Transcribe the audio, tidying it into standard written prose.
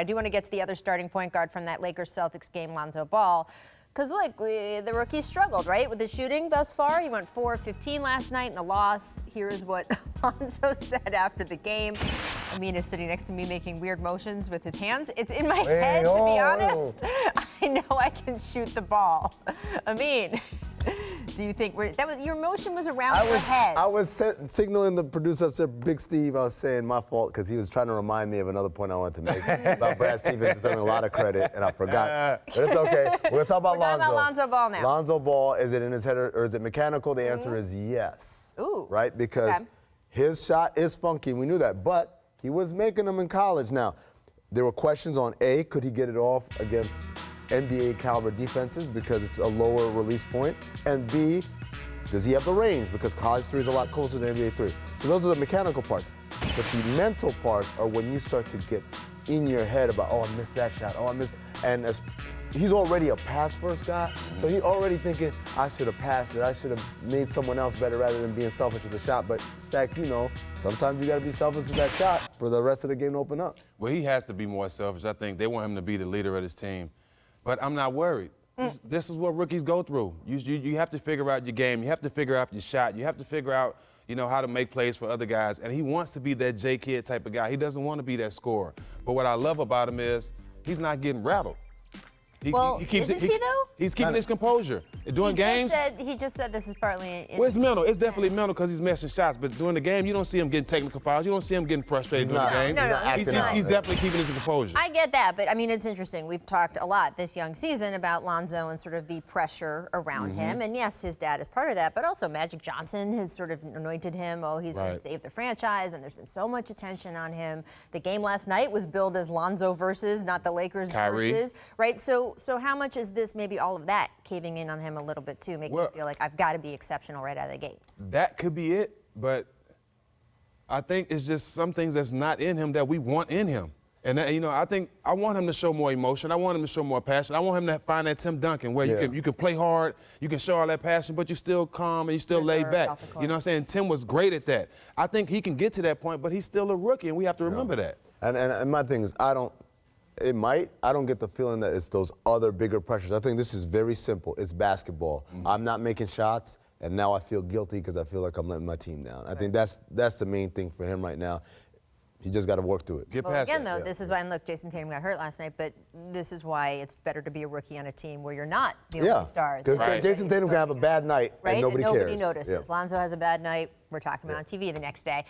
I do want to get to the other starting point guard from that Lakers-Celtics game, Lonzo Ball. Because, look, the rookie struggled, right, with the shooting thus far. He went 4 of 15 last night in the loss. Here's what Lonzo said after the game. Amin is sitting next to me making weird motions with his hands. It's in my head, to be honest. I know I can shoot the ball. Amin, do you think your motion was around your head? I was signaling the producer upstairs, Big Steve. I was saying my fault because he was trying to remind me of another point I wanted to make about Brad Stevens deserving a lot of credit, and I forgot. But it's okay. We're going to talk about Lonzo. We're talking about Lonzo Ball now. Lonzo Ball, is it in his head or is it mechanical? The answer is yes. Ooh. Right? Because his shot is funky. We knew that. But he was making them in college. Now, there were questions on A, could he get it off against NBA caliber defenses because it's a lower release point, and B, does he have the range because college three is a lot closer than NBA three. So those are the mechanical parts. But the mental parts are when you start to get in your head about, oh, I missed that shot, oh, I missed, and he's already a pass-first guy, so he's already thinking, I should have passed it, I should have made someone else better rather than being selfish with the shot. But Stack, you know, sometimes you got to be selfish with that shot for the rest of the game to open up. Well, he has to be more selfish. I think they want him to be the leader of this team. But I'm not worried. This is what rookies go through. You have to figure out your game. You have to figure out your shot. You have to figure out, you know, how to make plays for other guys. And he wants to be that J-Kid type of guy. He doesn't want to be that scorer. But what I love about him is he's not getting rattled. Isn't he though? He's keeping his composure. During games. He just said this is partly. Well, it's mental. It's definitely mental because he's missing shots. But during the game, you don't see him getting technical fouls. You don't see him getting frustrated during the game. He's definitely keeping his composure. I get that, but I mean, it's interesting. We've talked a lot this young season about Lonzo and sort of the pressure around him. And yes, his dad is part of that, but also Magic Johnson has sort of anointed him. Oh, he's going to save the franchise, and there's been so much attention on him. The game last night was billed as Lonzo versus, not the Lakers versus, right? So how much is this, maybe all of that, caving in on him a little bit too, making him feel like I've got to be exceptional right out of the gate? That could be it, but I think it's just some things that's not in him that we want in him. And, you know, I think I want him to show more emotion. I want him to show more passion. I want him to find that Tim Duncan where you can play hard, you can show all that passion, but you're still calm and you're still laid back. You know what I'm saying? Tim was great at that. I think he can get to that point, but he's still a rookie, and we have to remember that. And my thing is, I don't get the feeling that it's those other bigger pressures. I think this is very simple. It's basketball. I'm not making shots, and now I feel guilty because I feel like I'm letting my team down. I think that's the main thing for him right now. He just got to work through it. Well, again, though, this is why, and look, Jason Tatum got hurt last night, but this is why it's better to be a rookie on a team where you're not the only star. Because Jason Tatum can have a bad night and nobody cares. Nobody notices. Lonzo has a bad night. We're talking about on TV the next day.